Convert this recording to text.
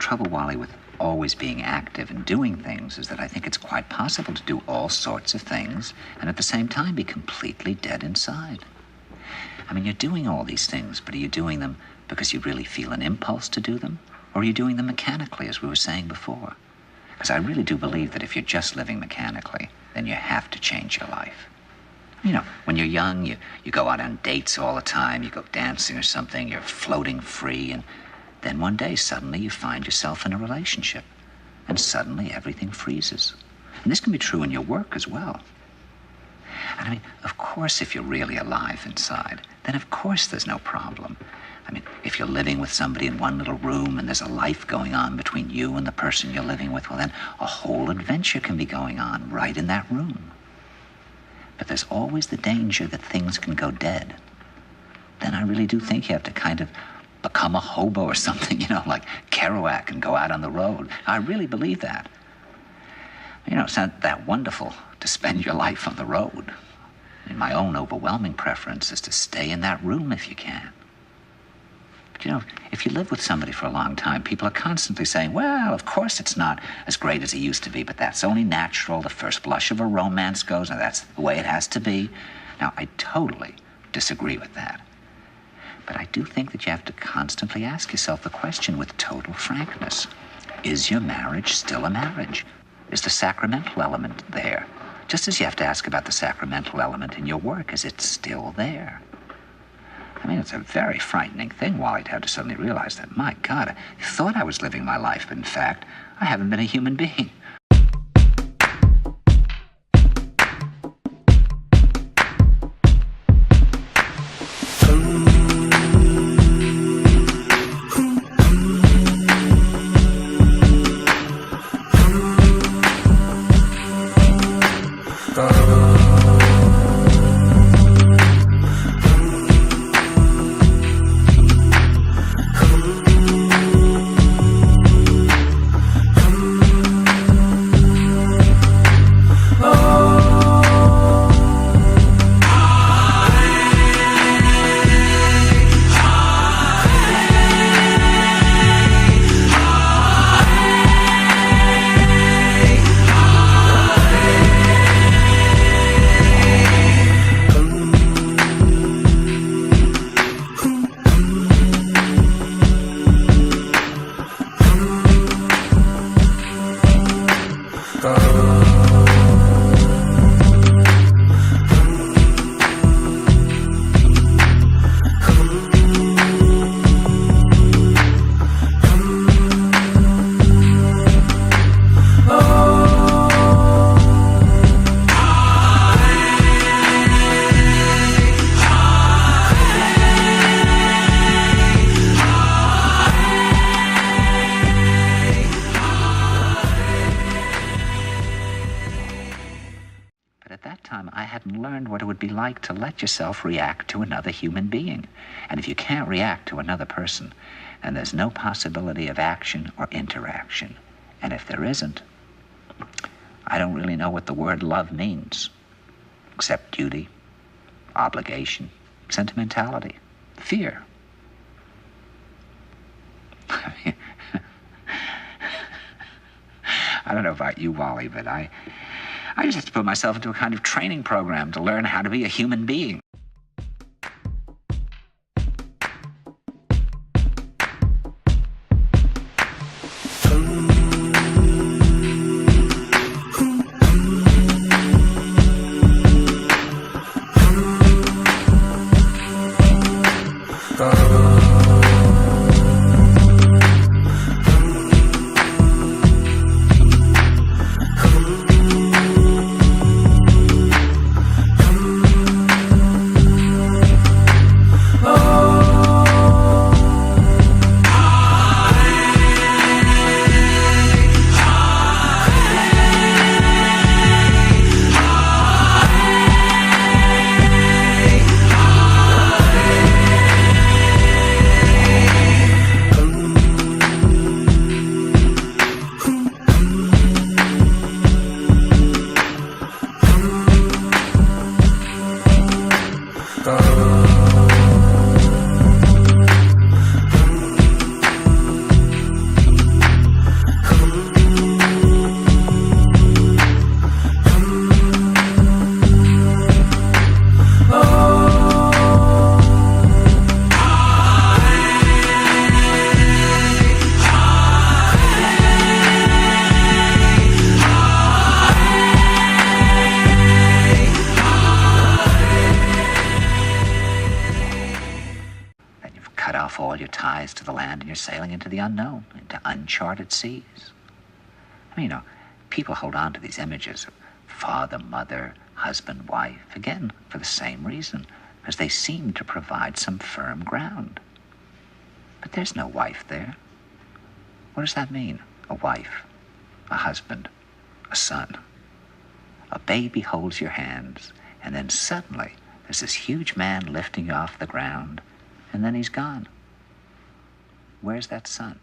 trouble, Wally, with always being active and doing things is that I think it's quite possible to do all sorts of things and at the same time be completely dead inside. I mean, you're doing all these things, but are you doing them because you really feel an impulse to do them? Or are you doing them mechanically, as we were saying before? Because I really do believe that if you're just living mechanically, then you have to change your life. You know, when you're young, you go out on dates all the time, you go dancing or something, you're floating free, and then one day suddenly you find yourself in a relationship, and suddenly everything freezes. And this can be true in your work as well. And I mean, of course, if you're really alive inside, then of course there's no problem. I mean, if you're living with somebody in one little room and there's a life going on between you and the person you're living with, well, then a whole adventure can be going on right in that room. But there's always the danger that things can go dead. Then I really do think you have to kind of become a hobo or something, you know, like Kerouac, and go out on the road. I really believe that. You know, it's not that wonderful to spend your life on the road. I mean, my own overwhelming preference is to stay in that room if you can. But, you know, if you live with somebody for a long time, people are constantly saying, well, of course it's not as great as it used to be, but that's only natural. The first blush of a romance goes, and that's the way it has to be. Now, I totally disagree with that. But I do think that you have to constantly ask yourself the question with total frankness. Is your marriage still a marriage? Is the sacramental element there? Just as you have to ask about the sacramental element in your work, is it still there? I mean, it's a very frightening thing, Wally, to have to suddenly realize that, my God, I thought I was living my life, but in fact, I haven't been a human being. Like to let yourself react to another human being. And if you can't react to another person, then there's no possibility of action or interaction. And if there isn't, I don't really know what the word love means, except duty, obligation, sentimentality, fear. I don't know about you, Wally, but I just have to put myself into a kind of training program to learn how to be a human being. rise to the land and you're sailing into the unknown, into uncharted seas. I mean, people hold on to these images of father, mother, husband, wife, again, for the same reason, because they seem to provide some firm ground. But there's no wife there. What does that mean? A wife, a husband, a son. A baby holds your hands, and then suddenly there's this huge man lifting you off the ground, and then he's gone. Where's that son?